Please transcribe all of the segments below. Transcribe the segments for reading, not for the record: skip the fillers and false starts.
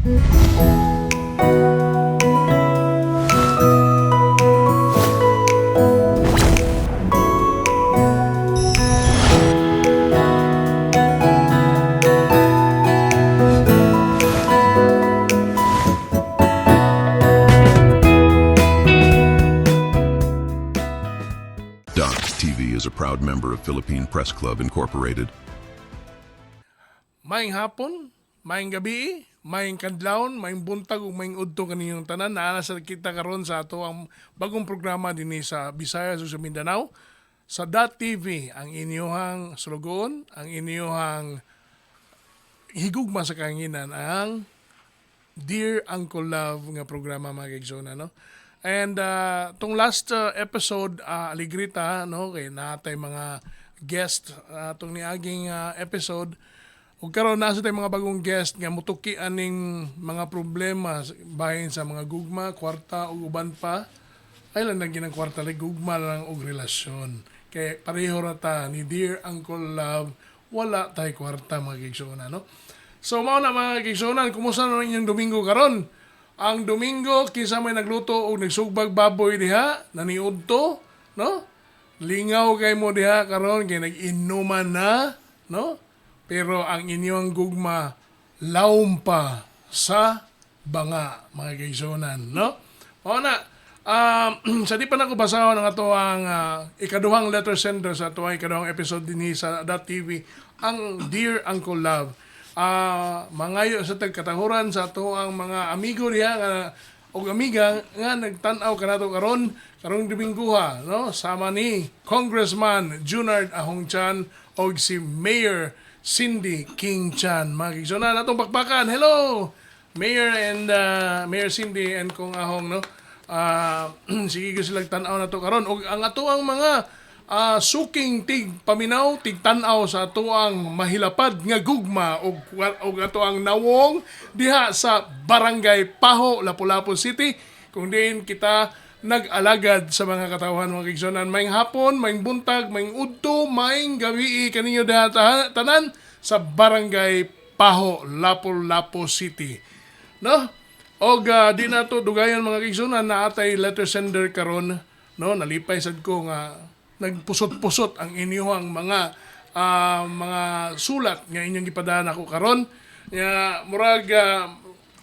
Docs TV is a proud member of Philippine Press Club Incorporated. Maing hapon, maing gabi, maing kadlawon, maing buntag ug maing udto kaninyong tanan naa sa kita karon sa ato ang bagong programa dinhi sa Visayas ug sa Mindanao sa .TV ang inyong slogan, ang inyong higugma sa kahanginan ang Dear Uncle Love nga programa mga kaigsona, no? And tong last episode aligrita, no, kay natay mga guest tong niaging episode ug karon nasa tay mga bagong guest nga mutuki aning mga problema bahin sa mga gugma, kwarta ug uban pa. Ay lang nang ginang kwarta like gugma lang og relasyon. Kay pareho ra ta ni Dear Uncle Love, wala tay kwarta mga kaigsona, no? So mao na mga kaigsona, kumusta na inyong Domingo karon? Ang Domingo, kinsa may nagluto o nagsugbag baboy diha, naniudto, no? Lingaw kay mo diha karon kay nag-inuman na, no? Pero ang inyong gugma, laom pa sa banga, mga kaisonan, no? O na, sa di pa na ko basahon ang ato ang ikaduhang letter sender sa ato ang ikaduhang episode din sa .TV, ang Dear Uncle Love. Mangayo sa tagkatahuran sa ato ang mga amigo diha nga og amiga nga nagtan-aw kanato karong Domingo no, sama ni Congressman Junard Ahong Chan og si Mayor Cindy King Chan. Mga kigsonan natong bakbakan. Hello Mayor and Mayor Cindy and Kong Ahong, no. Sige ko sila tan-aw nato karon og ang ato ang mga suking tig paminaw, tig tan-aw sa atuang mahilapad nga gugma og atuang nawong diha sa Barangay Paho, Lapu-Lapu City, kung diin kita nag-alagad sa mga katawan mga kigsonan. Maing hapon, maing buntag, maing udto, maing gabi kaninyo diha tanan sa Barangay Paho, Lapu-Lapu City, no? Og di nato dugayan mga kigsonan na atay letter sender karon, no, nalipay sad ko nga nagpusot-pusot ang inyong mga sulat nga inyong gipadana ko karon. Nga murag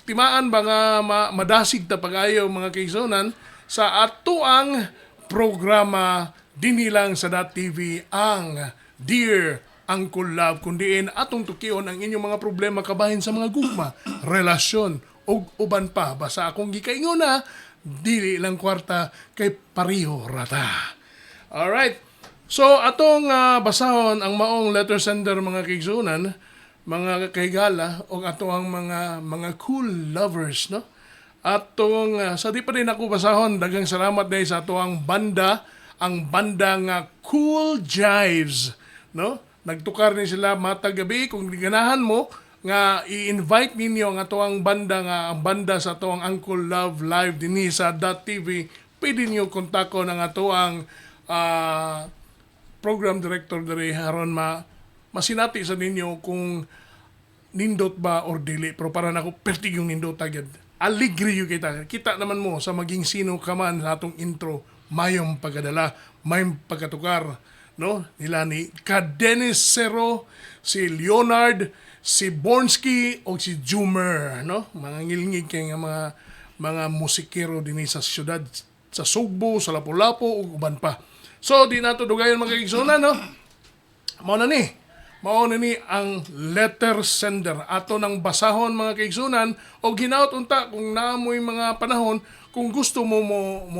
timaan ba nga madasig ta pagayo mga kaisonan sa ato ang programa dinilang sa .TV ang Dear Uncle Love, kundiin atong tukion ang inyong mga problema kabahin sa mga gugma, relasyon ug uban pa. Basta akong gikaingon na dili lang kwarta kay pariho rata. Alright. So, atong basahon ang maong letter sender mga kigsunan, mga kaigala, o ato ang mga cool lovers, no? Atong, sa di pa rin ako basahon, dagang salamat dahil sa ato ang banda nga Cool Jives, no? Nagtukar ni sila matag gabi, kung ganahan mo, nga i-invite ninyo ang ato ang banda ang banda sa ato ang Uncle Love Live dinhi sa .TV, pwede niyo kontakon ang ato ang program director dere haron masinati sa ninyo kung nindot ba or dili, pero para nako pertig yung nindot agad. Aligri yung kita naman mo sa maging sino ka man sa atong intro, mayong pagkadala, mayong pagkatukar, no, nila ni Dennis Cero, si Leonard, si Bornsky o si Jumer, no, mga ngilngig kay nga mga musikero dinhi sa syudad, sa Sugbo, sa Lapu-Lapu ug uban pa. So, di nato dugayon mga kigsunan, no? Mao na ni ang letter sender. Ato nang basahon mga kigsunan o ginaot unta kung naamoy mga panahon kung gusto mo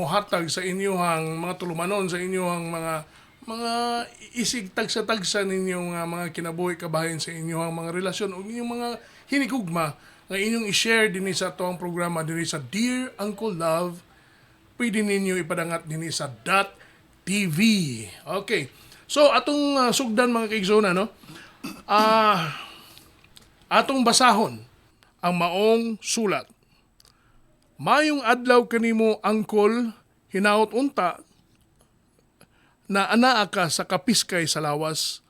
hatag sa inyong mga tulumanon, sa inyong mga isig tagsa-tagsa ninyong mga kinabuhi kabahin sa inyong mga relasyon o inyong mga hinigugma nga inyong i-share din sa ato ang programa din sa Dear Uncle Love. Pwede ninyo ipadangat din sa .TV. Okay. So, atong sugdan mga kaigsoona, no? Atong basahon ang maong sulat. Mayong adlaw kanimo, Uncle, hinaot unta na anaa ka sa kapiskay sa lawas.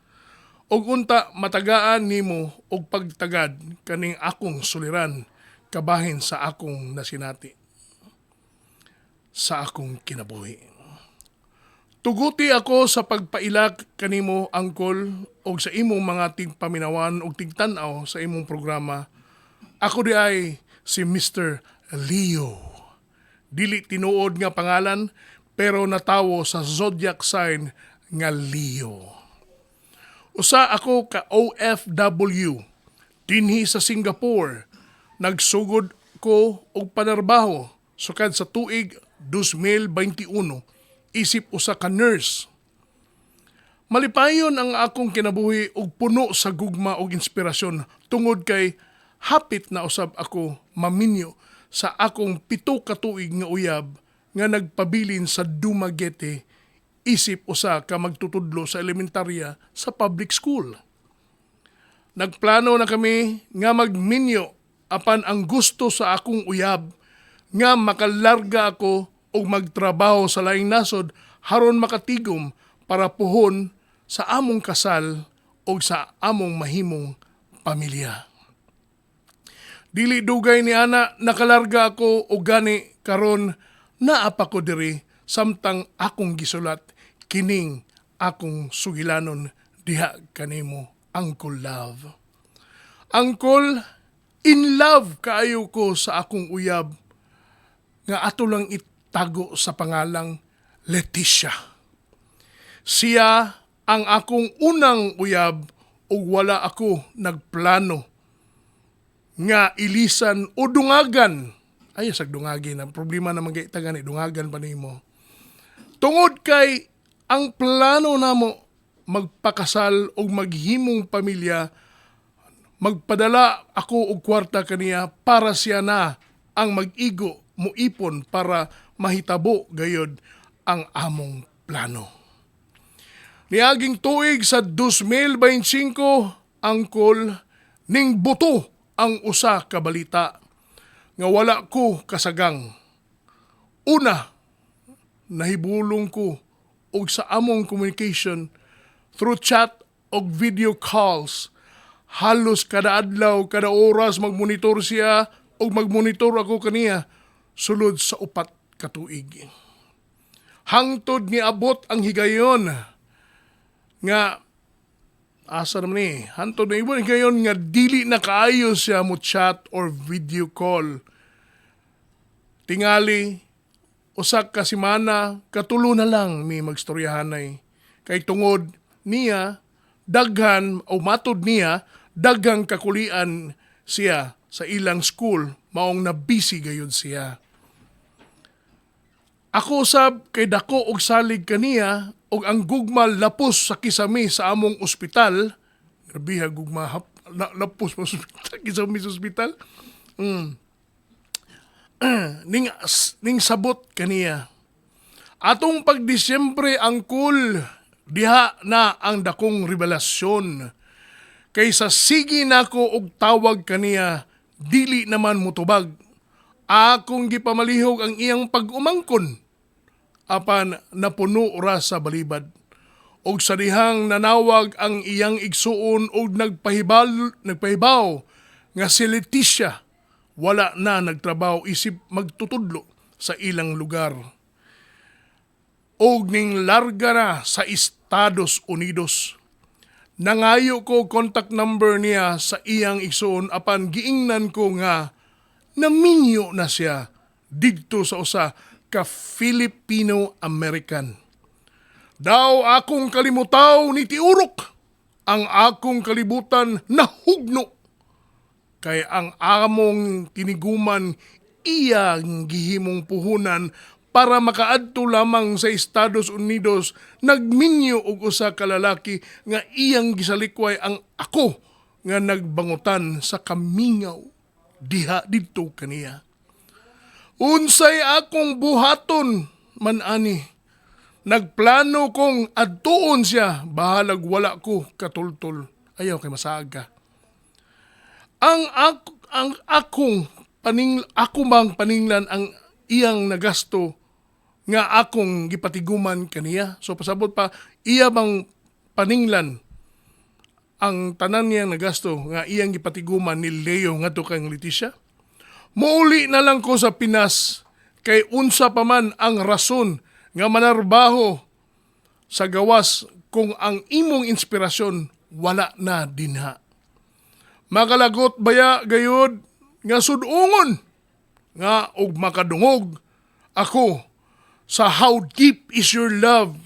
Og unta matagaan nimo og pagtagad kaning akong suliran. kabahin sa akong nasinati, sa akong kinabuhi. Tuguti ako sa pagpailak kanimo, angkol, o sa imong mga tigpaminawan o tigtanaw sa imong programa. Ako di ay si Mr. Leo. Dili tinuod nga pangalan, pero natawo sa zodiac sign nga Leo. Usa ako ka OFW dinhi sa Singapore. Nagsugod ko og panarbaho sukad sa tuig 2021 isip usa ka nurse. Malipayon ang akong kinabuhi og puno sa gugma og inspirasyon tungod kay hapit na usab ako maminyo sa akong 7 ka tuig nga uyab nga nagpabilin sa Dumaguete isip usa ka magtutudlo sa elementarya sa public school. Nagplano na kami nga magminyo apan ang gusto sa akong uyab nga makalarga ako o magtrabaho sa laing nasod haron makatigom para puhon sa among kasal o sa among mahimong pamilya. Dili dugay ni ana nakalarga ako o gani karon naa pa ko diri samtang akong gisulat kining akong sugilanon diha kanimo, Uncle Love. Uncle, in love kaayo ko sa akong uyab nga ato lang itago sa pangalang Leticia. Siya ang akong unang uyab ug wala ako nagplano nga ilisan o dungagan. Ay, sag dungagin. Ang problema naman kay tagan dungagan pa nimo. Tungod kay ang plano namo magpakasal o maghimong pamilya, magpadala ako og kwarta kaniya para siya na ang mag-igo muipon para mahitabo gayod ang among plano. Niaging tuig sa 2025, angkol, ning buto ang usa ka balita nga wala ko kasagang. Una, nahibulong ko og sa among communication through chat o video calls. Halos kada adlaw, kada oras magmonitor siya o magmonitor ako kaniya sulod sa 4 ka tuig. Hangtod ni abot ang higayon nga asa naman ni, hantod na ibon higayon nga dili na kaayo siya mo chat or video call. Tingali, usak ka simana, katulo na lang may magstoryahanay. Kay tungod niya, daghan o matod niya, daghang kakulian siya sa ilang school, maong na busy gayud siya. Ako sab kay dako og salig kaniya og ang gugma lapos sa kisami sa among ospital. Grabiha gugma lapos sa ospital, kisami sa ospital. ning sabot kaniya. Atong pagdisyembre angkol, diha na ang dakong revelasyon. Kaysa sige nako og tawag kaniya, dili naman mutubag. Akong gipamalihog ang iyang pag-umangkon. Apan napuno ra sa balibad. Og sa dihang nanawag ang iyang igsuon og nagpahibaw nga si Leticia wala na nagtrabaho isip magtutudlo sa ilang lugar. Og ning larga na sa Estados Unidos. Nangayo ko contact number niya sa iyang igsoon apan giingnan ko nga naminyo na siya didto sa usa ka Filipino-American. Daw akong kalimutaw ni tiurok, ang akong kalibutan nahugno. Kay ang among tiniguman iyang gihimong puhunan para makaadto lamang sa Estados Unidos, nagminyo og usa ka lalaki nga iyang gisalikway ang ako nga nagbangutan sa kamingaw diha didto kaniya. Unsay akong buhaton man ani. Nagplano kong adtuon siya, bahalag wala ko katultol. Ayaw kay masaag ka. Ako bang paninglan ang iyang nagasto nga akong gipatiguman kaniya. So pasabot pa, iya bang paninglan ang tanan niyang nagasto nga iyang gipatiguman ni Leo nga to kang Leticia? Muuli na lang ko sa Pinas kay unsa pa man ang rason nga manarbaho sa gawas kung ang imong inspirasyon wala na dinha. Makalagot baya gayud nga sudungon nga og makadungog ako sa How Deep Is Your Love.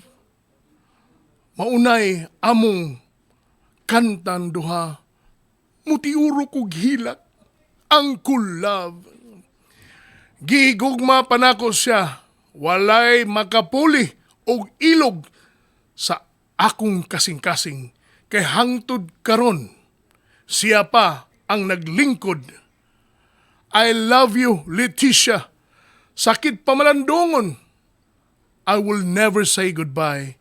Maunay among kantan duha. Mutiuro kog hilak ang cool love. Gigugma panako siya, walay makapuli og ilog sa akong kasing-kasing kay hangtod karon siya pa ang naglingkod. I love you, Leticia. Sakit pamalandungon. I will never say goodbye.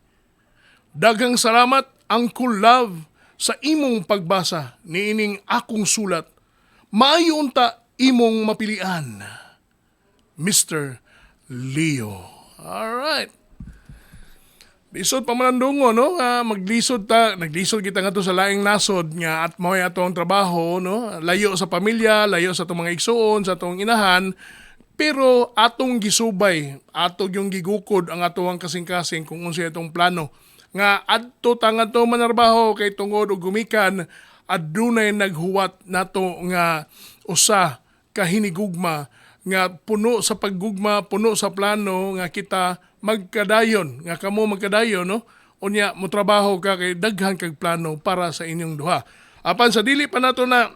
Daghang salamat, Uncle Love, sa imong pagbasa niining akong sulat. Maayo unta imong mapilian. Mr. Leo. Alright. Lisod pa manandungo, no? Naglisod kita nga to sa laing nasod nga at mao'y atong trabaho, no? Layo sa pamilya, layo sa atong mga igsuon, sa atong inahan, pero atong gisubay, atong yung gigukod ang atong kasing-kasing kung unsa itong plano. Nga adto tanga to manarbaho kay tungod og gumikan adunay naghuwat nato nga usa ka hinigugma nga puno sa paggugma, puno sa plano nga kita magkadayon, nga kamo magkadayon, no? Unya mo trabaho ka kay daghan kag plano para sa inyong duha. Apan sa dili pa nato na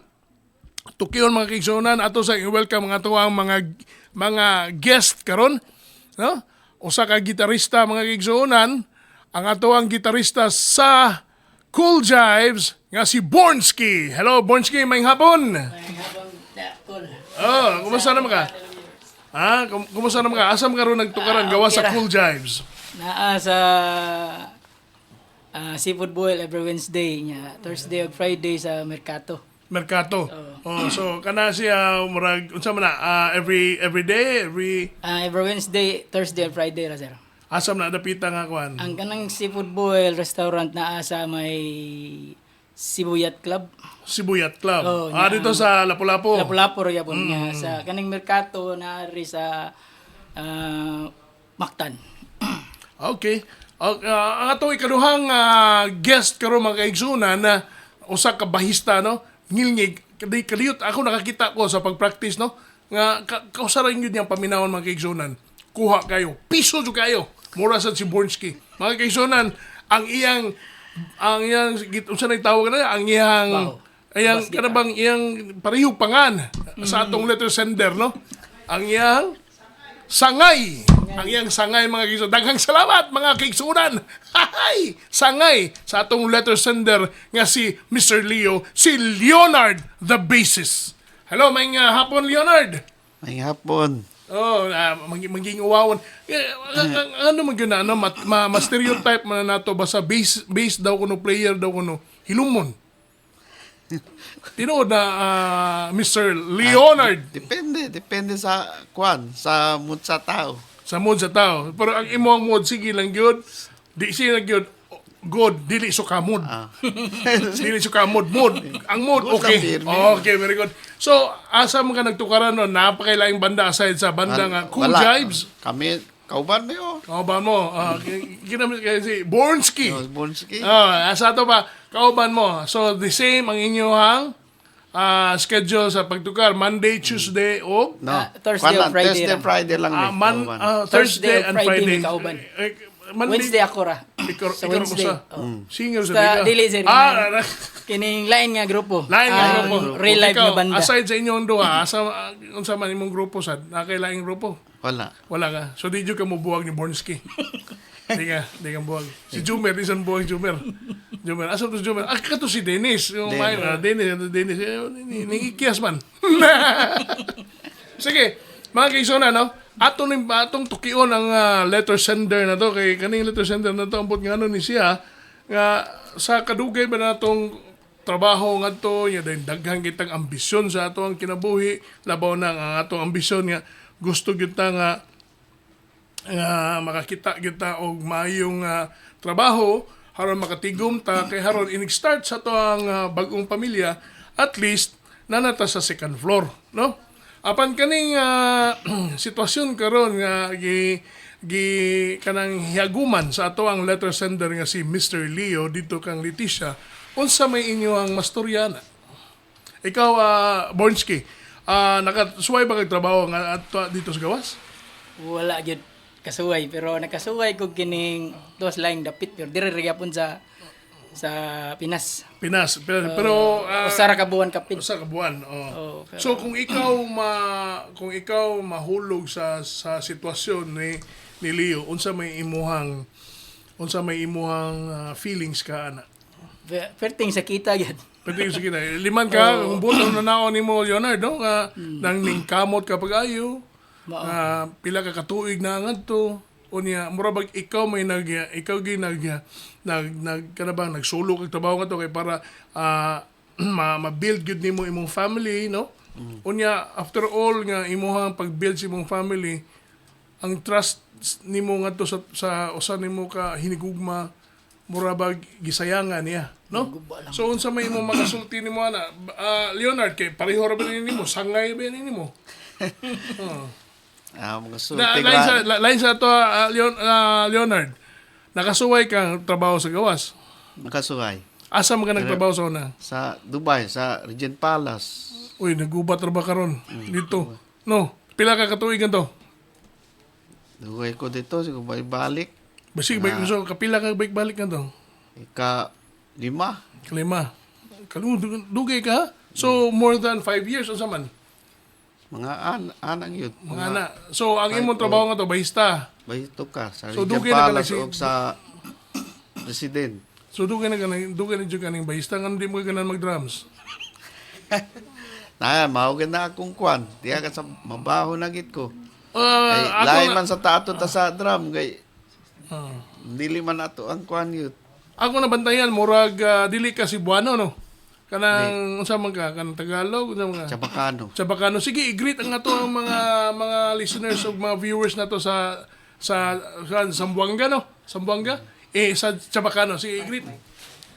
tukiyon mga kigsunan ato sa welcome mga tuwang mga guest karon, no? Usa ka gitarista mga kigsunan, ang ato ang gitarista sa Cool Jives nga si Bornsky. Hello Bornsky, maayong hapon. Oh, kumusta naman ka? Kumusta naman ka? Asam ka ron nagtukaran gawa sa Cool Jives? Naa sa seafood boil every Wednesday nya, Thursday ug Friday sa Mercato. Mercato. Oh, so kana siya murag unsa man na every day, every Wednesday, Thursday ug Friday ra sir. asam na dapita nga kuan. Ang kanang seafood boil restaurant naa sa may Sibuyat Club. Sibuyat Club. Oh, Dito sa Lapu-Lapu. Lapu-Lapu ra gyapon nga sa kaning Mercato naa ri sa Mactan. Okay. Ang atong ikaduhang guest karon mga kaigsunan na usa ka bahista, no? Ngilngig kadiyot ako nakakita ko sa pagpractice, no? Nga kausaran gyud niyang paminawon mga kaigsunan. Kuha kayo. Piso jud kayo. Mura sa si Bornsky. Mga kaigsunan, ang iyang unsa nagtawag na ang iyang kanabang iyang pareho pangan sa atong letter sender, no? Ang iyang sangay. Ang iyang sangay mga kaigsunan. Daghang salamat mga kaigsunan. Hay! Sangay sa atong letter sender nga si Mr. Leo, si Leonard the Bassist. Hello, may hapon Leonard. May hapon. Oh, maging uwawan. Ano man yun na, ma-stereotype man na nato, basta bass daw kuno, player daw kuno, hilumon. Tinood na Mr. Leonard. Depende sa sa mood sa tao. Sa mood sa tao. Pero ang imong mood, sige lang yun. Di siya lang yun. God, dili suka mood. Dili suka mood. Ang mood, okay. Okay, very good. So, asa mo ka nagtukaran nun? Napakailaing banda aside sa banda nga Cool Jives? Kami, kauban mo yun. Kauban mo. Kinamit kayo si Bornsky. Bornsky. Asa to ba? Kauban mo. So, the same ang inyong schedule sa pagtukar. Monday, Tuesday, o? No. Thursday or Friday Thursday, lang. Friday lang. Thursday and Friday. ni kauban. Monday, Wednesday ako ra. Ikaw Sa ko Wednesday. sa. Singer sa Sa Biga. dili sir. Kining lain nga grupo. Lain nga grupo. Real life Ikaw, nga banda. aside sa inyong duha, unsa man imong grupo sad? Nakailaing grupo? Wala. Wala ka. So di jud ka mo buwag ni Bornsky. Di ka buwag. Si Jumer, isan buwag Jumer. Asa to si Jumer? Kato si Dennis. Yung Dennis. Nangikiyas man. Sige, mga kaisona, no? Atong tukion ang letter sender na to. Kay kaning letter sender na to, ambot nga ni siya, nga sa kadugay ba natong trabaho nga to, daghang kitang ambisyon sa atong kinabuhi, labaw na ang atong ambisyon nga gusto kita nga makakita kita og maayong trabaho haron makatigom ta kay haron inig-start sa to ang bagong pamilya, at least nanata sa second floor, no? Apan kaning sitwasyon karon nga kanang hiaguman sa ato ang letter sender nga si Mr. Leo dito kang Leticia, unsa may inyong mastoryana? Ikaw, Bornsky, nakasuway ba kag trabaho nga ato dito sa gawas? Wala gyud kasuway pero nakasuway ko kining dos laing dapit pero dire gyapon sa Pinas. Pinas. Pero Usara ka buwan kapit. usa ka buwan. Oh. Oh, pero- So kung ikaw mahulog sa sitwasyon ni Leo, unsa may imuhang feelings ka ana? Perting sa kita gyud. Pwede sige na. Liman ka, kung buto na naon ni mo, Leonardo, nga nang ningkamot ka pag-ayo, pila ka katuig na ngadto, unya mura bag ikaw may nagsulo kag trabaho nga to kay para ma-build gyud nimo imong family, no? Unya after all nga imuhang pag-build sa imong family, ang trust nimo ngadto sa usa nimo ka hinigugma, mura bag gisayangan niya, no? So unsa may imong makasulti nimo ana? Leonard, kay pareho ra ba nimo? Sangay ba nimo? Mga Lain sa to, Leonard, nakasuway kang trabaho sa gawas. makasuhay. Asa man ka nagtrabaho sa una? Sa Dubai, sa Regent Palace. Uy, nagubat ra ba karon dito? No, pila ka katuigan to? Duhay ko dito, siguro balik. Basig ba so kapila ka balik ka to? Ika-5. Kalima. Dugay ka? Ha? So more than 5 years unsa man? Mga anang yun. Mga ana. So ang imong trabaho nga to bahista. Bahito ka. Sa So, Regent dugay na ka Palace na o sa President. So dugay na jud kaning bahista nga di mo ganan mag-drums. Maugan na akong kwan. Diya ka sa mabaho na git ko. Ay, Ako lain na, man sa tato ta sa drum. Kay, dili man ato ang kwan yun. ako na bantayan murag dili ka Cebuano no. Kanang unsa man ka kanang Tagalog unsa man ka? Chabacano. Sige, i-greet ang ato ang mga listeners o mga viewers na to sa Zamboanga no? Zamboanga? Sa Chabacano. Sige, i-greet.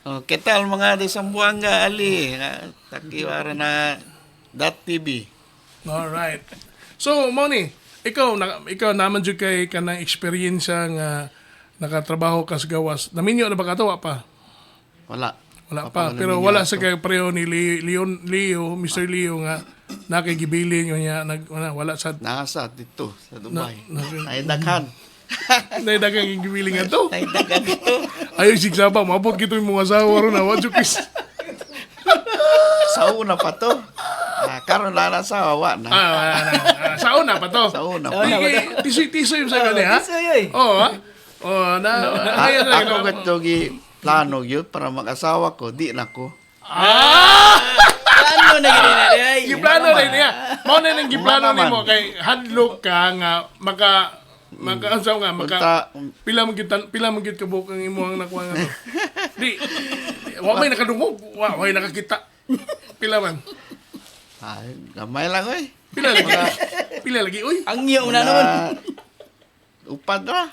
Oh, ketal mga di Sambuanga ali. Takiwara na .tv. Alright. So, Moni, ikaw naman jud kay kanang experience nga nakatrabaho ka sa gawas. Naminyo na ba ka to? Pa? Wala. Wala pa. Pero wala sa kay pareho ni Leo, Mr. Leo nga nakigibilin niya wala sa Nasa dito sa Dubai. Na- Ay daghan. naidagang gibiling nga to. Ay daghan dito. Ayaw sigsa pa, mabot gito yung mga asawa ron na wajukis. Sa una pa to. Karon na nasa wawa na. Sa una pa to. Sa una Sa pa. una. Tisoy-tisoy yung sa kanya, ha? Tisoy, oy. Oo, ha? Oo, Ako gato gi plano yun para mag-asawa ko, di na ko. Ano na gid na ay. Giplano rin niya. Mao na nang giplano Wala nimo man. kay hadlok ka nga unsa nga pila man gid kabuk ang imong nakuha nga to. Di wa may nakadungog, wa may nakakita. Pila man. Ay, gamay lang oy. Pila lagi uy. Ang iyo una naman. Upad ra.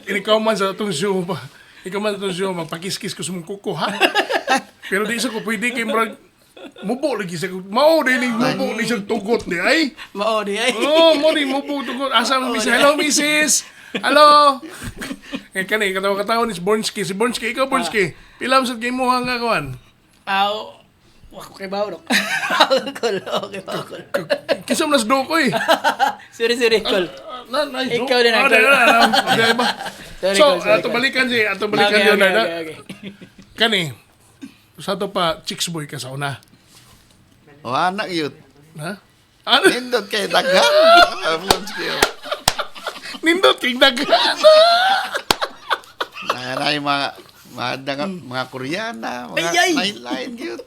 Ikaw man sa itong show pa. Ikaw man sa itong show, magpakiskis ko sa mong kuko, ha? Pero di sa ko pwede kay murag mubo lagi sa mao din yung mubo ni sa tugot ni ay. Mao di ay. Oh, mo rin mubo tugot. Asa mo miss? Hello, Mrs. Hello. Eh kani katawa ni Bornsky. Si Bornsky, ikaw Bornsky. Pilam sa game mo nga kawan. Aw. Wako kay bawro. Okay, bawro. Kisam nas do ko eh. Sorry, kol. Ikaw din ang ba? Sorry, So, Col, sorry, ato Col. balikan Okay, Leonard. okay. Kani. Sa to pa chicks boy ka sa una. O anak yun. Ha? Ano? Nindot kay daghan. Nindot kay daghan. Nanay mga Koreana, mga Ay, ay. lain-lain yun.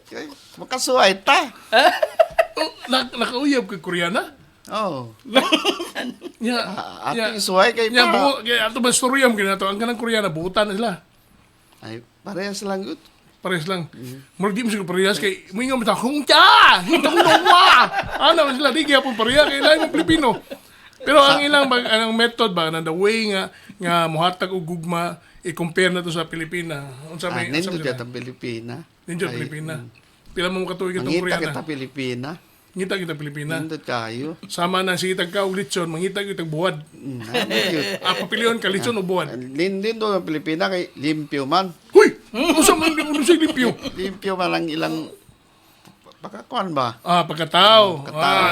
Makasuhay ta. Oh, nakauyab kay Koreana? Oh. Ya. Ating suhay kay Ya, pa. ato ba storyam kinato ang kanang Koreana buutan na sila. Ay, parehas lang yun. Pares lang. Murag di mo siguro parehas kay mingaw mo ta kung ta. Hitong duwa. Ano sila di gyapon pareha kay lain mo Pilipino. Pero ang ilang anong method ba na the way nga mohatag og gugma i-compare na to sa Pilipina. Unsa may Nindot sila? yata Pilipina. Ninjo Ay, Pilipina. Pila mo katuig itong Mangita Koreana. kita Pilipina. Ngita kita Pilipina. Nindot kayo. Sama na si itag ka og lechon, mangita kitag buwad. Cute. Papilion ka lechon o buwad. Lindin doon ang Pilipina kay limpyo man. Huy! Usa man di siya limpyo. Limpyo man ang ilang pagkakuan ba? Pagkatao.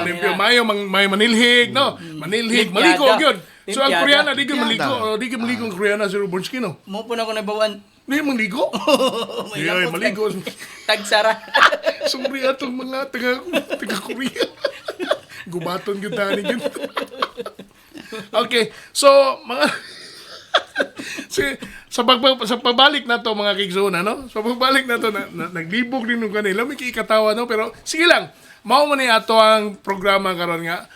Limpyo. May manilhig, no? Manilhig. Maligo, Limpiada. yun. So, ang Limpiada. Koreana, di ka Limpiada. maligo. Di ka maligo ang Koreana si Roborski, no? Mo po na ko nabawan. Di maligo. Di ay maligo. Tagsara. Sorry atong mga taga-Korea. Gubaton yun tani yun. Okay, so, mga... sa pagbalik na to mga kigzona, no? Sa pagbalik na to, naglibog din nung kanila, may kikatawa, no? Pero, sige lang, mao man ni ato ang programa karon nga,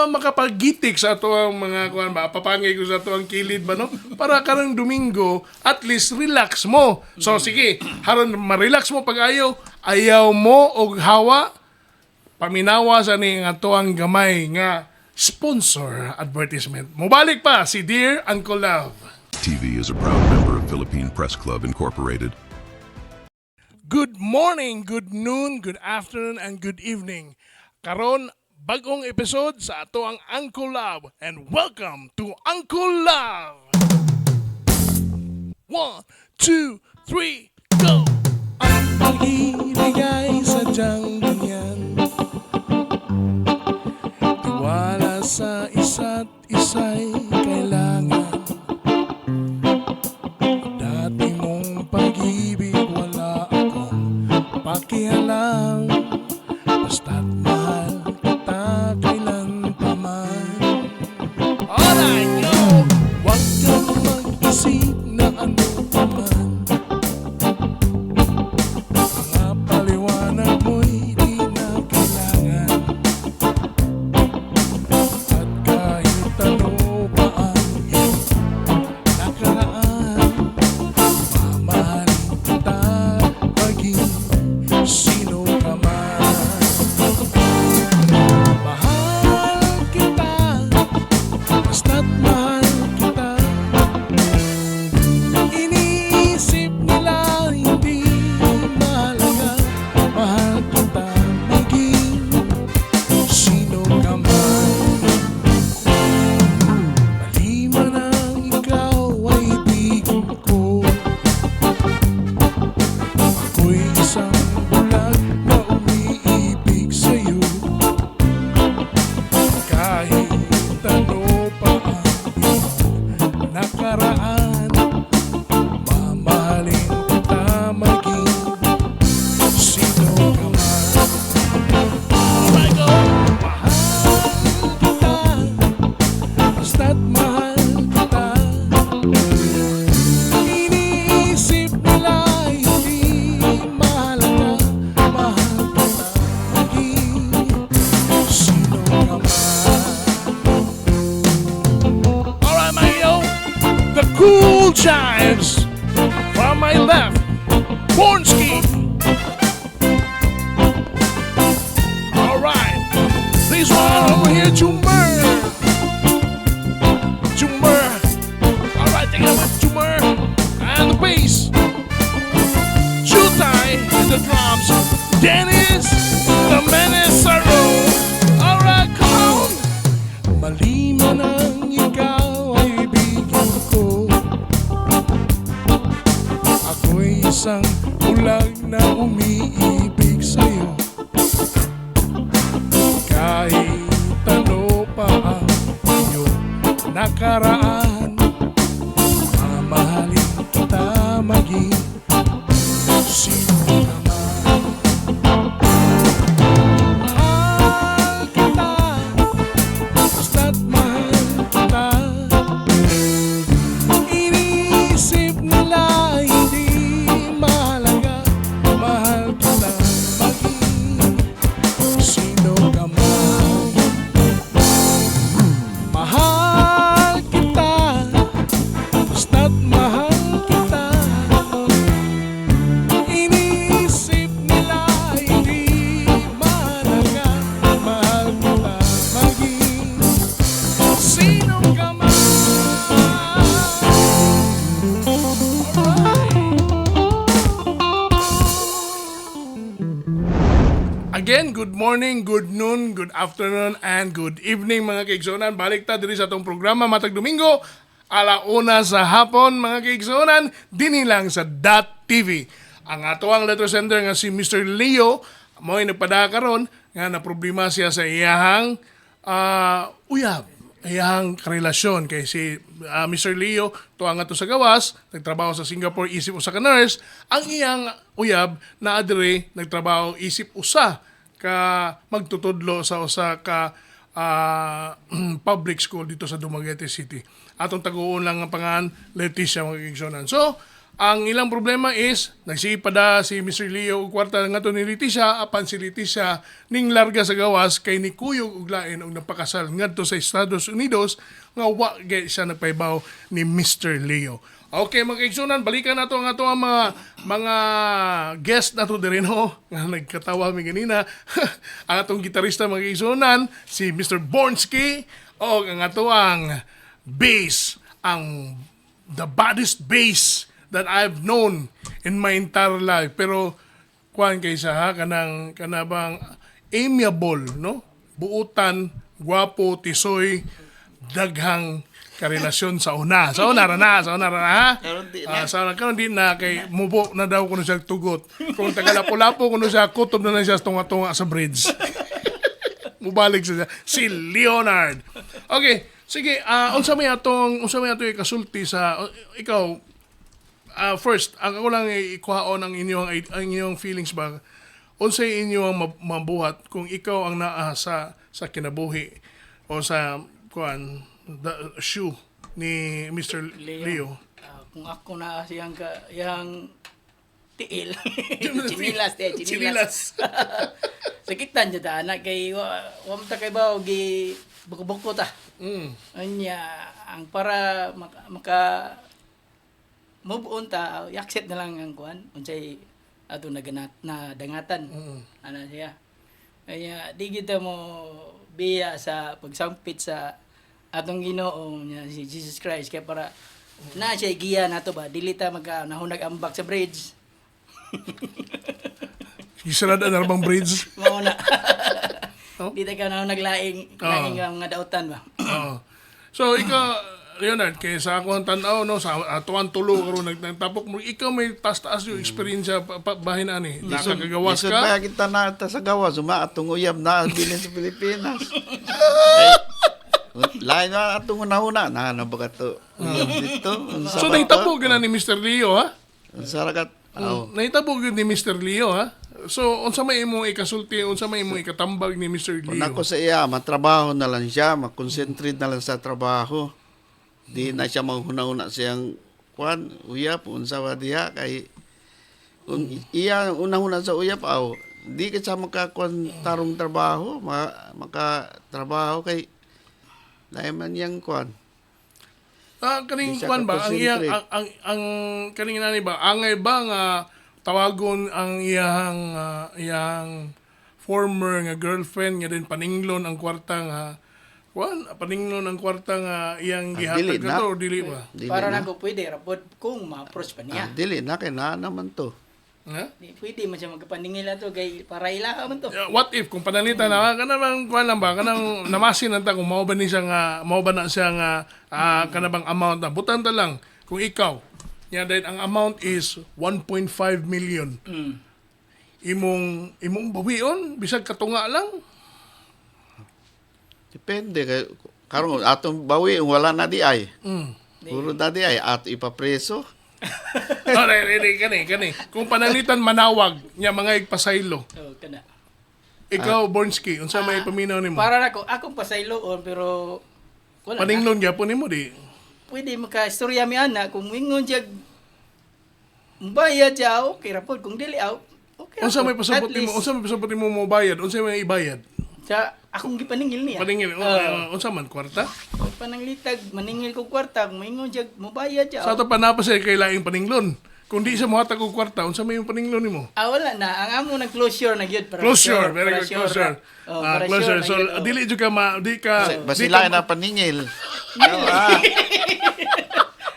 makapaggitik sa ato ang mga, kuhan ba, papangay ko sa ato ang kilid ba, no? Para karong Domingo, at least relax mo. So, sige, haron ma-relax mo pag ayaw mo og hawa, paminawa sa ni nga ato ang gamay nga sponsor advertisement. Mubalik pa si Dear Uncle Love. TV is a proud member of Philippine Press Club Incorporated. Good morning, good noon, good afternoon, and good evening. Karon, bagong episode sa ato ang Uncle Love. And welcome to Uncle Love! 1, 2, 3, go! Ang pag-ibig ay sadyang ganyan. Tiwala sa isa't isa'y kailangan. Dati mong pag-ibig wala akong pakialam. Basta't mahal kita kailan pa man. Alright, yo! Huwag kang mag-isip na ano pa man. Mga paliwanag mo'y di na kailangan. At kahit ano pa ang iyong nakaraan, mamahalin kita maging sino ka man. Mahal kita, basta't mahal kita. Iniisip nila hindi mahalaga. Mahal kita maging sino ka man. Maliman ang ikaw ay ibigin ko. Ako'y isang bulag na umiibig sa'yo. Kahit ano pa ang iyong nakaraan, mamahalin kita maging sino ka man. Alright, go! Mahal kita, basta't mahal kita. Iniisip nila hindi mahalaga. Mahal kita maging sino ka man. Alright, my yo, the cool chimes from my left, Bornsky. Alright, this one over here, Jumer. Jumer. Alright, take it up with Jumer. And the bass. Chutai in the drums. Dennis, the menace Alright, come on. Maliman ang ikaw ay ibigin ko. Ako'y isang bulag na umiibig sa'yo. Kahit ano good morning, good noon, good afternoon, and good evening mga kaigsunan. Balik ta diri sa atong programa matag Domingo, alauna sa hapon mga kaigsunan, dini lang sa .tv. Ang ato ang letter sender nga si Mr. Leo, mo'y nagpada karon nga na problema siya sa iyahang uyab, iyahang karelasyon kay si Mr. Leo tuwa nga to sa gawas, nagtrabaho sa Singapore, isip usa ka nurse. Ang iyang uyab na adre nagtrabaho isip usa ka magtutudlo sa usa ka public school dito sa Dumaguete City. Atong taguon lang ang pangan Leticia mga kigsonan. So, ang ilang problema is nagsipada si Mr. Leo og kwarta nga to ni Leticia, apan si Leticia ning larga sa gawas kay ni kuyog og lain og napakasal ngadto sa Estados Unidos nga wa gay siya nagpaybaw ni Mr. Leo. Okay mga kaigsunan, balikan nato ang ato ang mga guest nato diri no nga nagkatawa mi ganina. Ang atong gitarista mga kaigsunan si Mr. Bornsky o ang ato ang bass, ang the baddest bass that I've known in my entire life. Pero kuan kay sa ha kanabang amiable no, buutan, gwapo, tisoy, daghang karelasyon sa una ra na ha. Karon di na. Karon di na kay mubo na daw kuno siya tugot. Kung tagalapo-lapo kuno siya kutob na siya tunga-tunga sa bridge. Mubalik siya si Leonard. Okay, sige, unsa may atong ikasulti sa ikaw. First, ako lang ikuhaon ang inyong feelings ba. Unsay inyong mabuhat kung ikaw ang naa sa kinabuhi o sa kuan the shoe ni Mr. Leo. Kung ako na yang tiil. Chinilas. Sakitan dyan ta, anak kay wam ta kay ba gi buko-buko ta. Anya ang para maka move on ta, i-accept na lang ang kuan unsay ato na dangatan. Ana siya. Kaya di kita mo biya sa pagsampit sa atong Ginoo niya si Jesus Christ kaya para na siya giya nato ba dili ta nahunag ambak sa bridge. Gisarad na bang bridge? Mao na. Di ta ka nahunag laing nga dautan ba. So ikaw Leonard, kay sa ako ang tanaw, no, sa atuan tulo karon nagtapok mo, ikaw may taas-taas yung experience bahin ani. Nakakagawas Lisod ka. ba kita na sa gawas, atong uyab na bilin sa Pilipinas. Lain na atong una-una, na ba to? Uyab dito. So nahitabo gina ni Mr. Leo ha? Saragat. Nahitabo gyud ni Mr. Leo ha? So unsa may imong ikasulti, unsa may imong ikatambag ni Mr. Kung Leo? ako sa iya, matrabaho na lang siya, makonsentrate na lang sa trabaho. Di na siya maghuna-una siyang kuan uyap unsa wa diha kay kung iya una-una sa uyap di ka sa makakuan tarong trabaho maka-trabaho kay lain man yang kuan. Kaning Di siya kuan ba ang iya ka-concentrate. ang kaning nani ba angay ba nga tawagon ang iyang former nga girlfriend nga din paninglon ang kwarta nga paninglon ang kwarta nga iyang dili gihatag na. kato o dili ba? Dili Para na. nako pwede rapod kung ma-approach pa niya. Dili na kay na naman to. Ha? Di pwede man siya magkapaningil ato kay para ila man to. What if kung panalitan na kanang kuan lang ba kanang namasin nanta kung mao ba ni siya nga mao ba na siya nga kanabang amount na butan ta lang kung ikaw nya dahil ang amount is 1.5 million. Imong bawion bisag katunga lang. Depende kay karon atong bawi wala na di ay. Puro na di ay ato ipapreso. Kani. Kung panalitan manawag nya mga igpasaylo. So kana. Ikaw Bornsky unsa may paminaw nimo? Para nako akong pasayloon pero wala na. Paninglon gyapon nimo di. Pwede maka-istorya mi ana kung mingon siya bayad siya okay rapod kung dili okay. Unsa may rapod. pasabot At nimo? least, Unsa may pasabot nimo mo bayad? Unsa may ibayad? sa akong gipaningil niya. Paningil unsa man kwarta? Pananglitag maningil ko kwarta kung mingon siya mobayad siya. Sa ato pa na pa siya kay laing paninglon. Kung di siya mohatag og kwarta, unsa may yung paninglon nimo? Wala na. Ang amo ng closure na gyud para Closure, very para good sure. closure. Para Closure. sure na So gyud, dili jud ka di ka Basila na paningil.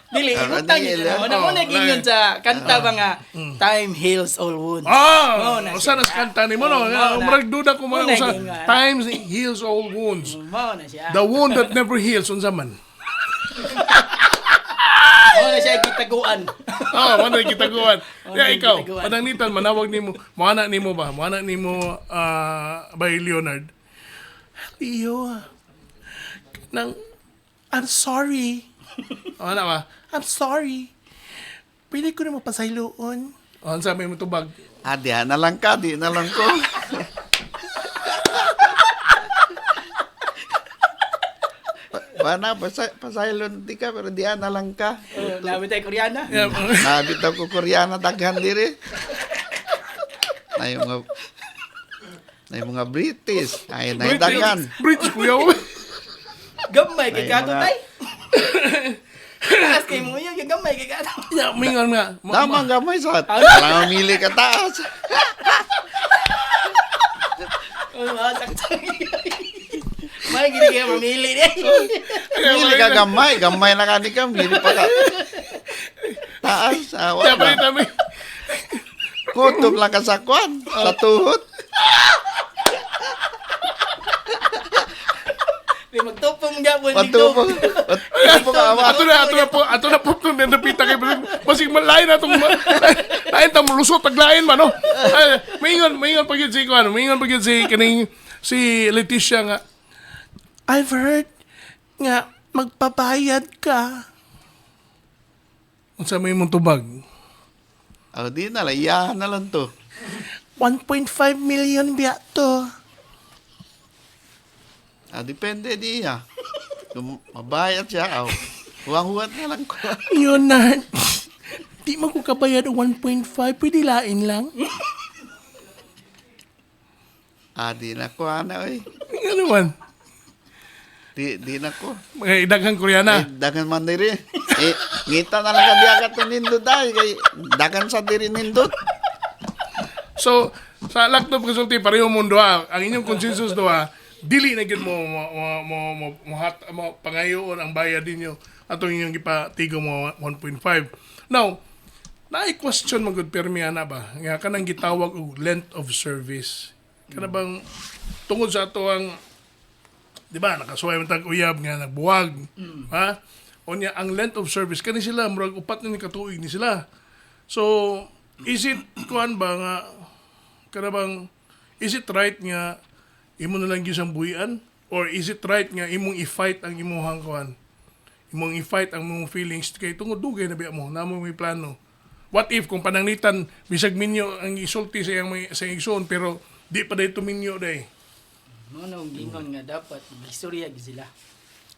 Dili, utang Dili, yun. Una gingon sa kanta mga time heals all wounds. Ah, na usa siya. na sa kanta nimo no. na. Murag duda ko man Muna usa. gingon. Times heals all wounds. Mao na siya. The wound that never heals unsa man. Mao na siya kitaguan. Oh, man kita guwan. Ya Manay ikaw, gitaguan. pananglitan manawag nimo, moana nimo ba? Moana nimo by Leonard. Leo. Nang I'm sorry. Ano ba? I'm sorry. Pwede ko na mapasayloon. O, ang sabi mo tubag. Di na lang ka, di na lang ko. Bana, pasaylon di ka, pero di na lang ka. Labi tayo Koreana. Yeah. Nabit ako Koreana, daghan diri. Na yung mga British. Ay, na yung daghan. British kuya. Gamay kay Ay, kato mga- tay. Taas kay mo yun, gamay kay kato. Ya, mingon nga. Tama gamay sa alam mamili ka taas. Sakto. May gini kaya mamili niya. Mili ka gamay, gamay na kani ka, mili pa ka. Taas, awa Ya, na. balita mi. Kutob lang ka sa kwan, sa tuhod. May magtupong gapon Patubog. Patubog ka awa. Ato na po itong napita kay Masig malain na itong lain tam lusot taglain man no. Maingon pag yun si Kuan, maingon pag yun si kaning si Leticia nga. I've heard nga magpabayad ka. Unsa may mong tubag? Di na lang, iyahan na lang to. 1.5 million biya to. Depende diya. Kung mabayad siya, huwag-huwag na lang ko. Leonard, di mo ko kabayad ang 1.5, pwede lain lang. Di na ko, oy. Ano man? Di na ko. Mga idaghang Koreana. Dagan man diri. Ngita na lang ka diya ka nindot dahil. Kay dagan sa diri nindot. So, sa laptop consulting pareho mundo ang inyong consensus doha, dili na gyud mo pangayoon ang bayad ninyo atong inyong gipatigo mo 1.5. Now, naay question man gud permi ana ba? Nga kanang gitawag og length of service. Kana bang tungod sa ato ang di ba nakasuway man tag uyab nga nagbuwag. Ha? Unya ang length of service kani sila murag upat na ni katuig ni sila. So, is it kuan ba nga kana bang is it right nga imo na lang gyud ang buhian or is it right nga imong i-fight ang imong kuan? Imong i-fight ang imong feelings kay tungod dugay na biya mo namo may plano. What if kung pananglitan bisag minyo ang isulti sa iyang sa igsoon pero di pa dayto minyo day. Ano gingon nga dapat istorya gyud sila.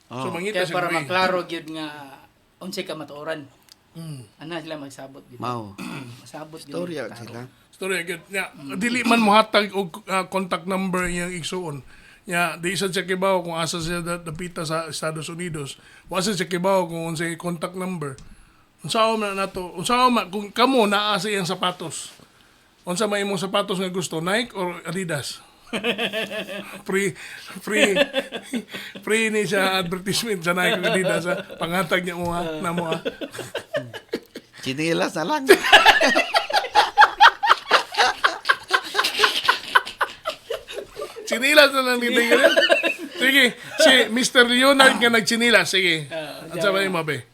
So mangita Kaya sa para way. maklaro gyud nga unsay ka matuoran. Ana sila magsabot gyud. Mau. Masabot gyud. Storya taro. sila. Story agad. Ya, dili man mo hatag og contact number yang igsuon. Ya, di isa siya kibaw kung asa siya dapita sa Estados Unidos. Wasa siya kibaw kung unsay contact number. Unsa man nato? Unsa man kung kamo naa sa iyang sapatos? Unsa may imong sapatos nga gusto, Nike or Adidas? free ni siya advertisement sa Nike o Adidas ha? Pangatag niya mo ha, na mo ha. Chinilas na lang. Chinilas na lang dito yun. Sige, si Mr. Leonard nga nagchinilas. Sige. Ang sabi mo, be?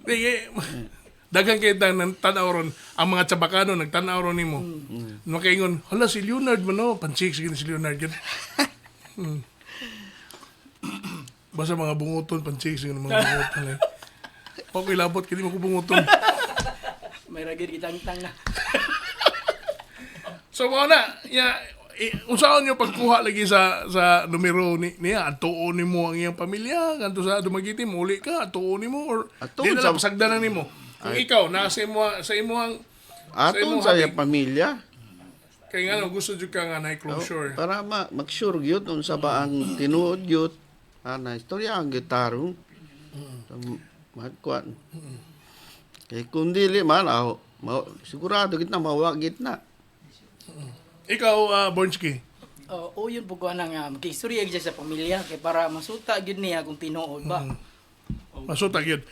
Sige. Dagang kayo ng tanaw ron. Ang mga tsabakano, nagtanaw ron ni mo. Makaingon, hala si Leonard mo, no? Pansik, sige si Leonard yun. Basta mga bunguton, pansik, sige mga bunguton. Okay, labot, kini mo ko bunguton. May ragid kitang-tang na. So mo na, unsaon niyo pagkuha lagi sa numero niya, atuon nimo ang iyang pamilya, kanto sa dumagiti muli ka, atuon nimo or Atuon di na sa- lang pasagdanan nimo. Kung ikaw nasa imong Aton imong sa hobby. iyang pamilya. Kay nga no, gusto jud ka nga na closure. Para mag-sure yun kung sa ba ang tinuod yun. Na istorya ang gitarong. Magkuan. Kaya kung dili man, sigurado gitna, mawag gitna. Ikaw, Bornski. Uyon po ko nga magkistorya gyud sa pamilya kay para masuta gyud niya kung tinuod ba. Masuta gyud.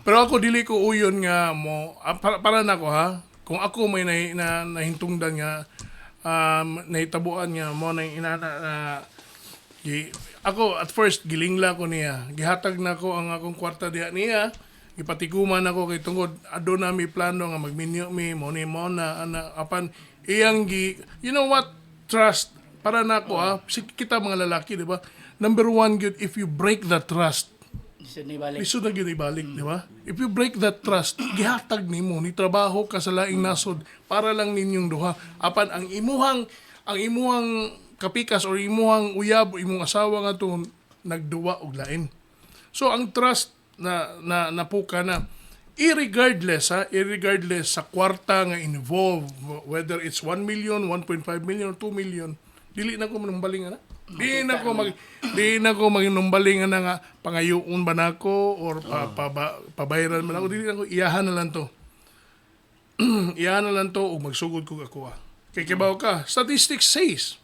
Pero ako dili ko uyon nga mo para nako ha. Kung ako may nahintungdan nga nahitabuan nga mo na inana na ako at first gilingla ko niya. Gihatag na ko ang akong kwarta diha niya. Gipatiguman ako kay tungod ado na mi plano nga magminyo mi mo na apan iyang you know what, trust para nako kita mga lalaki, di ba? Number one good, if you break the trust, Iso ni balik. lisod na gyud ibalik, di ba? If you break that trust, gihatag nimo ni trabaho ka sa laing nasod para lang ninyong duha. Apan ang imuhang kapikas or imuhang uyab o imong asawa nga to nagduwa og lain. So ang trust na napuka na irregardless sa kwarta nga involved, whether it's 1 million, 1.5 million, 2 million, dili na ko manumbaling na. Di na ko maginumbaling na nga pangayoon ba nako or pabayaran man ako, dili na ko, iyahan na lang to. Iyahan na lang to ug magsugod ko ako. Kay kibaw ka, statistics says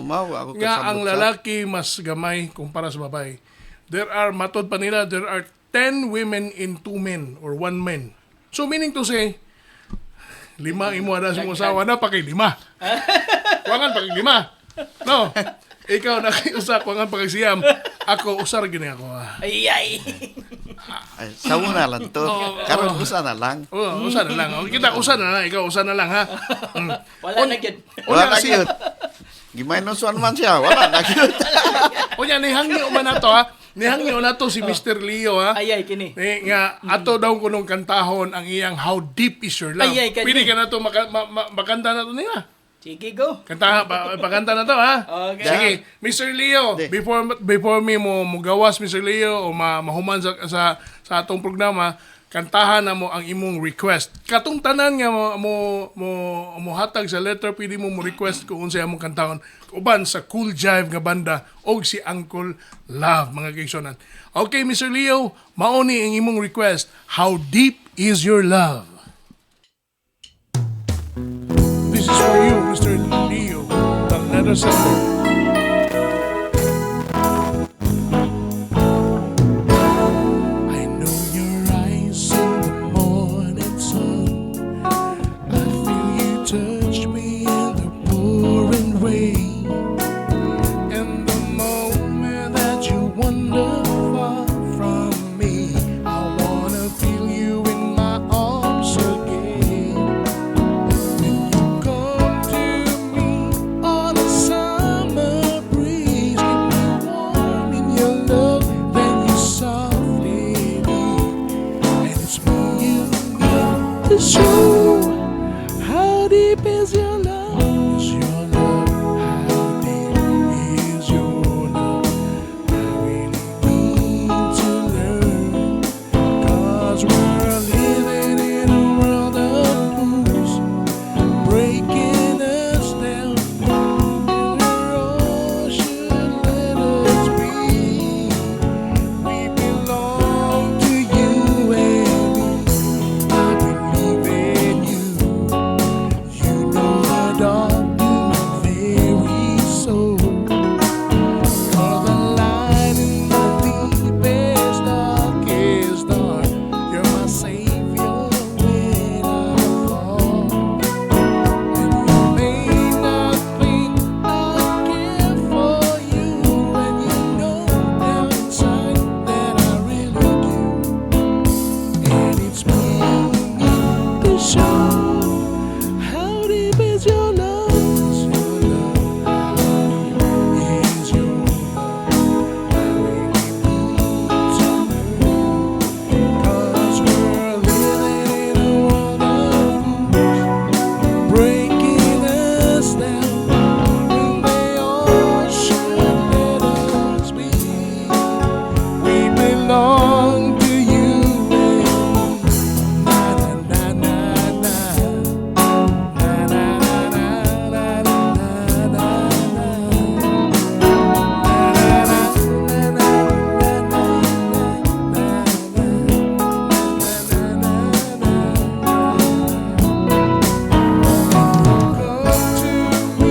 Mao ako nga ang kasabot sa- lalaki mas gamay kumpara sa babae. Matod pa nila, there are 10 women in 2 men or 1 man. So meaning to say, 5 imo ada sa mong asawa na pa kay 5. Kuwangan pa kay 5. No. Ikaw na kay usa kuwangan pa kay siyam. Ako usar gini ako. Ay. Ay, sa una lang to. Karon usa na lang. Usa na lang. Kita usa na lang, ikaw usa na lang ha. Wala na gyud. Wala na siya. gyud. Gimaynoson man siya. Wala na gyud. Unya nihangyo man nato ha. Nihangyo nato si Mr. Leo ha. Ay kini. Nga ato daw kunong kantahon ang iyang How Deep Is Your Love. Ay, kani. Pwede ka na to makanta na to niya. Sige go. Kanta pakanta na to ha. Okay. Sige, Mr. Leo, Di. before me mo gawas Mr. Leo o mahuman sa atong programa, kantahan na mo ang imong request. Katong tanan nga mo hatag sa letter, pwede mo request kung unsa among kantahon uban sa Cool Jive nga banda og si Uncle Love, mga kaisonan. Okay, Mr. Leo, mauni ang imong request. How deep is your love? This is for you, Mr. Leo. The letter sender. I know your eyes in the morning sun. I feel you touch me in the pouring rain. And the moment that you wander far from me, I wanna feel you in my arms again. When you come to me on a summer breeze, keep me warm in your love, then you softly leave. And it's me you need to show. How deep is your love? Is your love? How deep is your love? I really need to learn. 'Cause we're living in a world of fools, breaking us down. Oh, should let us be. We belong to you and me. I believe in you. You know the dark very soul. You're the light in the deepest, darkest dark. You're my savior when I fall. And you may not think I care for you, and you know down inside that I really do. And it's me to show. How deep is your love? Is your love? How deep is your love? I really need to know. 'Cause we're living in a world of fools, breaking us down. And they all should let us be. We belong to you and me. Na na na na na. Come to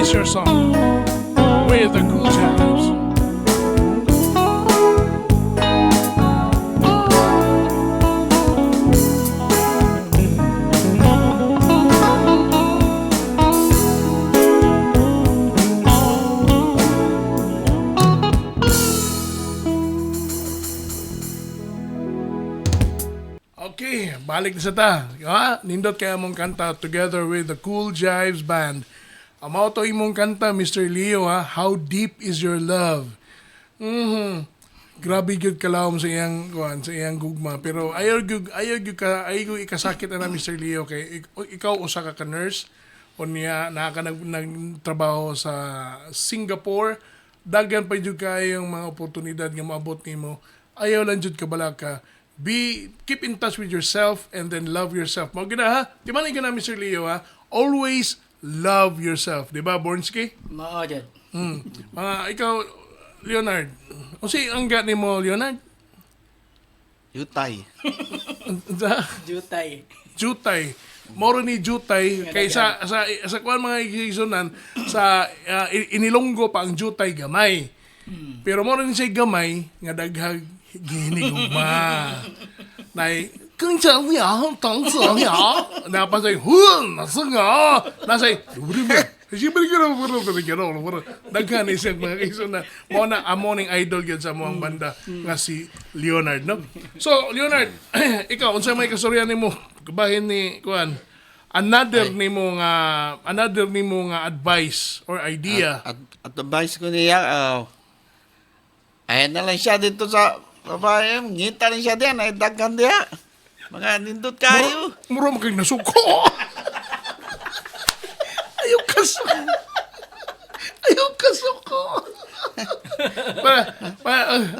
is your song with the Cool Jams. Okay, balik na sa ta. Ha? Nindot kaya mong kanta together with the Cool Jives Band. Amaw to imong kanta, Mr. Leo, ha? How Deep Is Your Love? Grabe gyud kalawom sa iyang kuan, sa iyang gugma. Pero ayaw gyud ikasakit na Mr. Leo kay ikaw usa ka nurse unya nagtrabaho sa Singapore. Daghan pa jud kayong mga oportunidad nga maabot nimo. Ayaw lang jud kabala ka. Keep in touch with yourself and then love yourself. Mo gina ha? Di man gina Mr. Leo ha? Always love yourself, di ba Bornsky? Mao jud. Mga ikaw Leonard. O si ang ni mo Leonard? Yutay. Jutay. Jutay. Moro ni Jutay kay sa kuan mga igisunan sa inilonggo pa ang Jutay gamay. Pero moro ni say gamay nga daghag ginigugma. Nay kung siya niya, tang sa niya. Napasay, nasa nga. Nasay, siyempre daghan isang mga kaisunan. Mo na among idol yun sa mga banda nga si Leonard, no? So, Leonard, ikaw, unsa may kastorya nimo? Kabahin ni, kuan, another nimo nga advice or idea. At advice ko niya, ayan na lang siya dito sa babae. Ngita rin siya diyan, ay daghan diya. Mga nindot kayo. Muro mo kayong nasuko. Ayaw kasuko.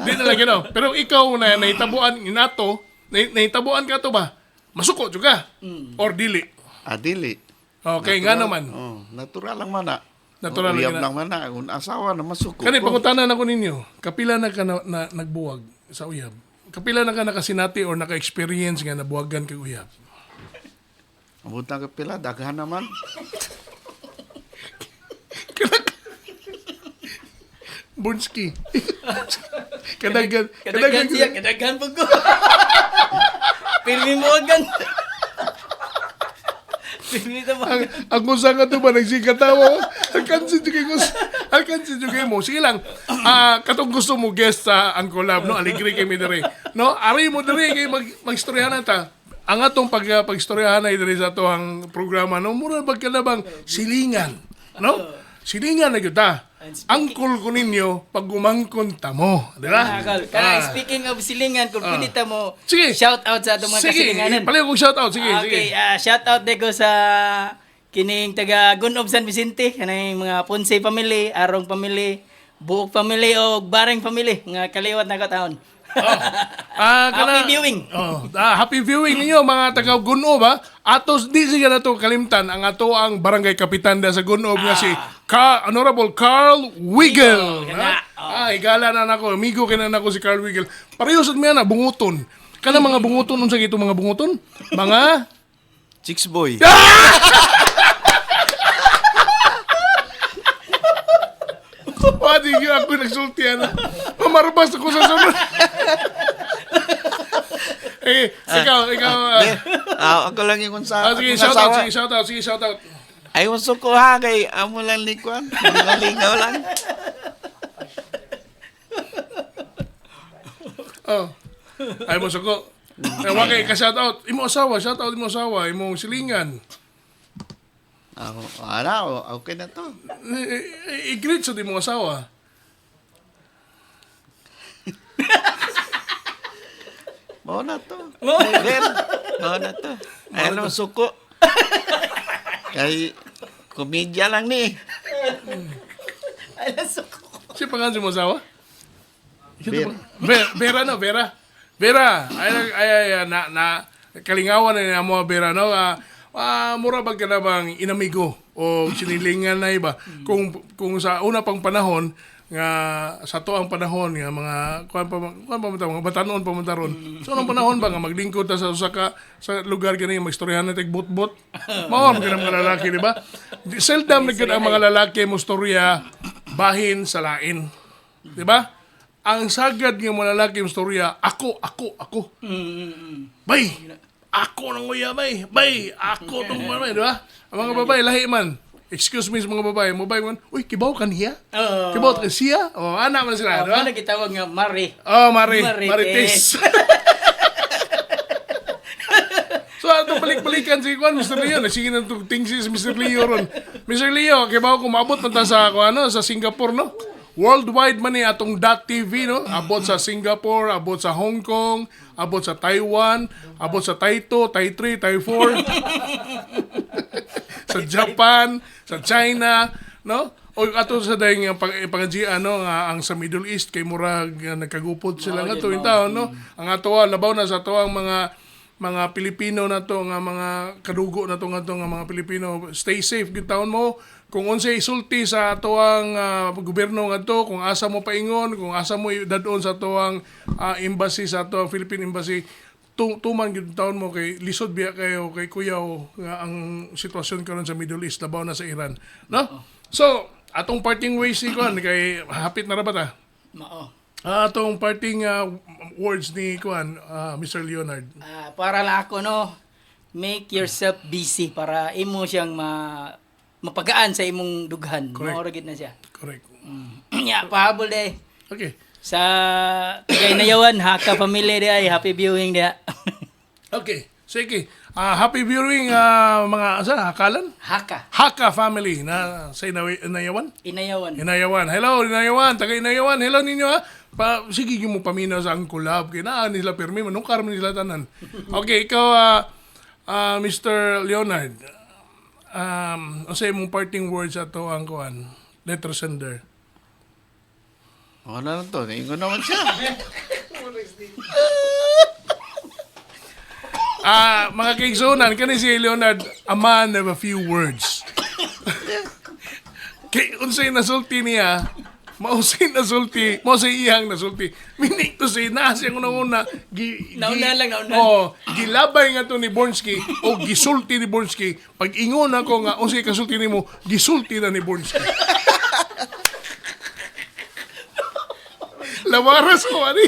Di na lang gano'n. Pero ikaw na naitabuan naitabuan ka to ba? Masuko juga? Or dili? Dili. Okay, nga naman. Natural lang man na. Natural Uyab lang lang man na. Kung asawa na masuko. Kani, pangutanan ako ninyo. Kapila na ka na nagbuwag sa uyab? Kapila na ka nakasinati or naka-experience nga nabuwagan kay uyab? Abutan ka pila, daghan naman. Bornsky. Kadaghan Siya, kadaghan po ko. Pilmi mo agan. Pilmi ta mo. Ang gusa nga to ba nagsikatawa? Alkansin kay mo. Sige lang. Katong gusto mo guest sa ang collab, no? Aligri kay mi dire. No? Ari mo dire kay magstoryahan ta. Ang atong pagstoryahan ay dire sa atong programa, no? Mura bang silingan, no? Silingan na gyud ta. Angkol ko ninyo pag gumangkon ta mo, di ba? Speaking of silingan, kung pwede ta mo Sige. shout out sa atong mga kasilinganan. Sige, palayo kong shout out. Sige, Okay, shout out ko sa kining taga Gunob San Vicente, kanang mga Ponce family, Arong family, Buok family o Bareng family nga kaliwat na kataon. Happy viewing. Happy viewing ninyo mga taga Gunob ha. Atos di siya na to kalimtan ang ato ang barangay kapitan da sa Gunob nga si Honorable Carl Wiggle. Igala na nako, amigo kina nako si Carl Wiggle. Pareho sad miya na bunguton. Kana mga bunguton unsa gito mga bunguton? Mga Chicks boy. Pwede yun ako nagsultihan. Mamarbas ako sa sunod. Ikaw. Ako lang yung sa Sige, shout out. Ay, uso ko ha, kay amo lang likuan. Lingaw lang. Ay mo suko. Wakay ka shout out. Imo asawa, imo silingan. Okay na to. I-greet sa di mo asawa. Mao na to. Mao na to. Ano suko? Kay komedya lang ni. Si pangalan mo asawa? Vera. Vera. Ay na kalingawan na mo Vera no. Mura bag ka na bang inamigo o sinilingan na iba kung sa una pang panahon nga sa to ang panahon nga mga kuan pa mga batanon pa man taron. So nang panahon ba nga maglingkod ta sa usa ka sa lugar gani magstoryahan na tig bot-bot. Mao man mga lalaki, di ba? Seldom na ang mga lalaki mo storya bahin sa lain. Di ba? Ang sagad nga mga lalaki mo storya, ako. Bay, ako nang uya, bay, ako tong bay, di ba? Ang mga babae lahi man. Excuse me sa mga babae, uy, kibaw ka niya? Kibaw ka siya? O, anak man sila, di ba? Ano gitawag nga Mari? Oh, Marites. Marites. So, ato balik-balikan si Juan, Mr. Leo. Nagsige na itong tingsi si Mr. Leo ron. Mr. Leo, kibaw kumabot man ta sa, sa Singapore, no? Worldwide man ni atong .tv, no? Abot sa Singapore, abot sa Hong Kong, abot sa Taiwan, abot sa Taito, Tai 3, Tai 4. Sa Japan, sa China, no? O ato sa dahil pangadji nga ang sa Middle East kay murag nagkagupod sila nga tuwing taon, no? Ang ato labaw na sa ato ang mga Pilipino na to nga mga kadugo na to nga mga Pilipino, stay safe gid taon mo. Kung unsay isulti sa ato ang gobyerno nga to, kung asa mo paingon, kung asa mo dadon sa ato ang embassy sa ato ang Philippine Embassy, tuman gid taon mo kay lisod biya kayo kay kuyaw nga ang sitwasyon karon sa Middle East labaw na sa Iran, no? So atong parting ways ni Kuan kay hapit na ra ba ta? Mao. Atong parting words ni Kuan, Mr. Leonard. Para lang ako, no, make yourself busy para imo siyang mapagaan sa imong dughan. Correct. Mao ra gid na siya. Correct. Nya pahabol day. Okay. Sa Tagay Nayawan, Haka family day, happy viewing dia. Okay. Sige. Happy viewing mga hakalan? Haka family na sa Inayawan? Inayawan. Hello, Inayawan. Taga Inayawan. Hello ninyo ha. Sige mo paminaw sa ang collab. Kaya na nila permi. Manungkar mo nila tanan. Okay, ikaw, Mr. Leonard. Say mong parting words ato ang kuan. Letter sender. Wala lang to. Naingon naman siya. Mga kaigsunan, kani si Leonard, a man of a few words. Kay unsay nasulti niya, mausay iyang nasulti. Meaning to say, siyang una-una, Nauna. gilabay nga to ni Bornsky, o gisulti ni Bornsky. Pag ingon ako nga, unsay kasulti nimo, gisulti na ni Bornsky. Lawaras ko, ani.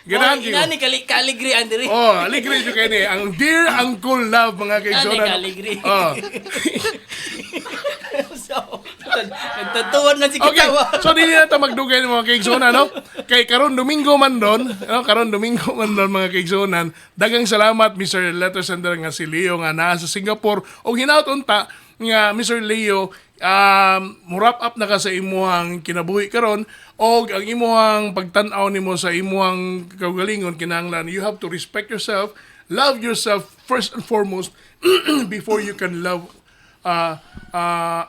Ganahan ko. Inani kaligri andiri. Aligri jo kay ni. Ang Dear Uncle Love, mga kaigsunan. Kaligri. So, nagtatuwan na si okay, Kitawa. so di na ito magdugay ng mga kaigsunan, no? Kay karon Domingo man doon, mga kaigsunan. Dagang salamat, Mr. Letter Sender nga si Leo nga naa sa Singapore. O hinaut-unta nga Mr. Leo, murap up na ka sa imuhang kinabuhi karon o ang imuhang pagtan-aw nimo sa imuhang kaugalingon kinahanglan you have to respect yourself, love yourself first and foremost before you can love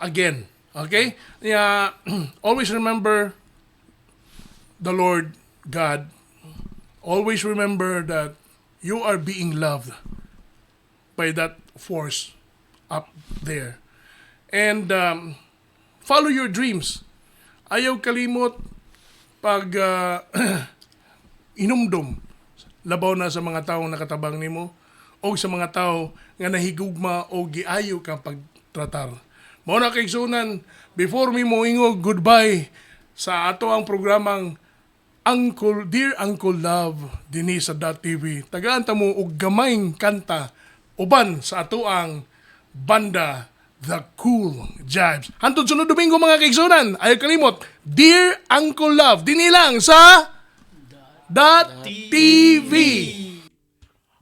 again. Okay? Always remember the Lord God. Always remember that you are being loved by that force up there. And follow your dreams. Ayaw kalimot pag inumdum. Labaw na sa mga taong nakatabang nimo o sa mga tao nga nahigugma o giayo kang pagtratar. Mao na kaigsunan, before mi mo ingog goodbye sa ato ang programang Dear Uncle Love dinhi sa .tv. Tagaan ta mo og gamayng kanta uban sa ato ang banda The Cool Jibes. Hantod sunod Domingo mga kaigsunan. Ayaw kalimot, Dear Uncle Love, dinilang sa .tv.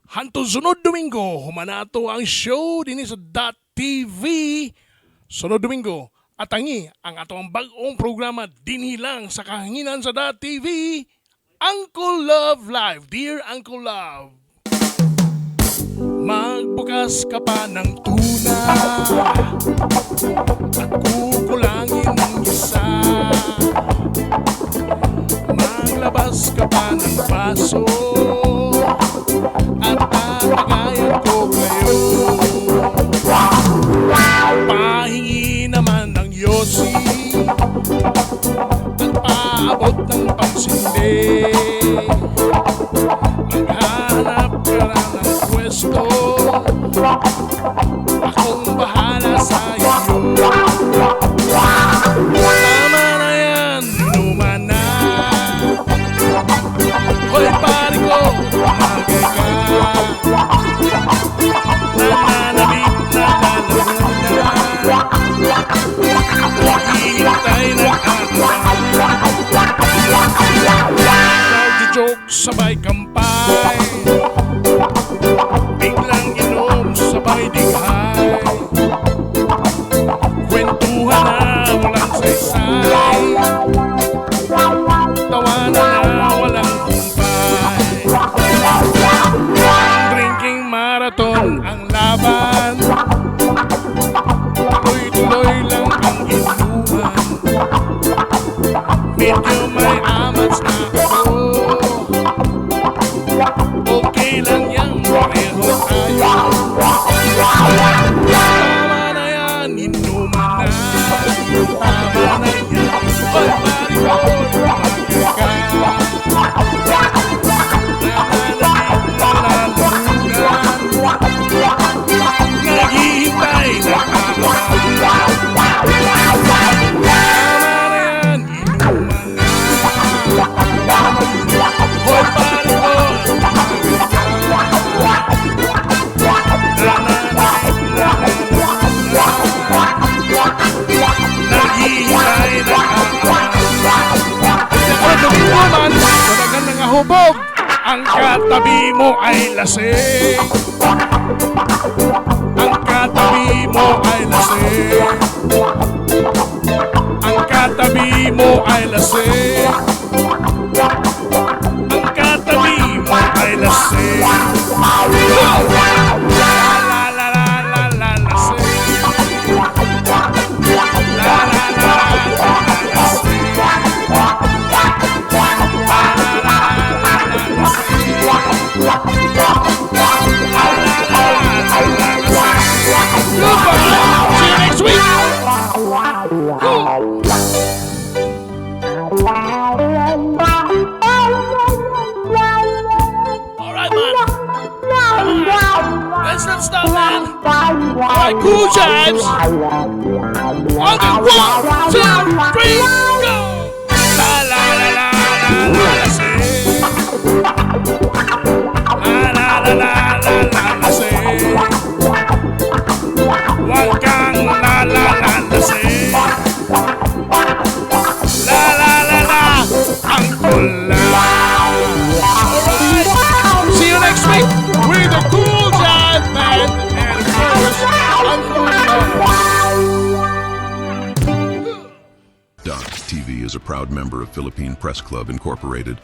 Hantod sunod Domingo, humanato ang show dinhi sa .tv. Sunod Domingo, atangi ang atong bagong programa dinilang sa kahanginan sa .tv. Uncle Love Live, Dear Uncle Love. Magbukas ka pa ng tuna at kukulangin ng isa. Maglabas ka pa ng baso at tatagayan ko kayo. Pahingi naman ng yosi lasing. Maghanap ka lang ng pwesto, akong bahala sa iyo. Tama na yan, inuman na. Hoy pare ko, tumagay ka. Nananabik na lalamunan, naghihintay ng joke sabay kampay, biglang inom sabay dighay, kwentuhan na walang saysay, tawanan na walang kumpay. Drinking marathon ang laban, tuloy-tuloy lang ang inuman. Medyo may amats na ako, okay lang yan, pareho tayo. Tama na yan, inuman na. Tama na yan, oy pari ko, tumagay ka. Nananabik na lalamunan, naghihintay na kahaman. Hoy pare ko, naghihintay na kahaman. Talagang nangahubog, ang katabi mo ay lasing. Ang katabi mo ay lasing. Ang katabi mo ay lasing. Ang katabi mo ay lasing. La la la la la la lasing. La la la la la lasing. La la la la la lasing. La la la la lasing. Goodbye. See you next week. Alright, man. Come on. Let's not stop, man. Alright, cool chimes. Okay, 1, 2, 3, go. La la la la la la la say. La la la la la la la say. Wag kang la la la la say. La la la la, ang tula. Alright, see you next week with the Cool Jive Band and of course, Uncle TV is a proud member of Philippine Press Club Incorporated.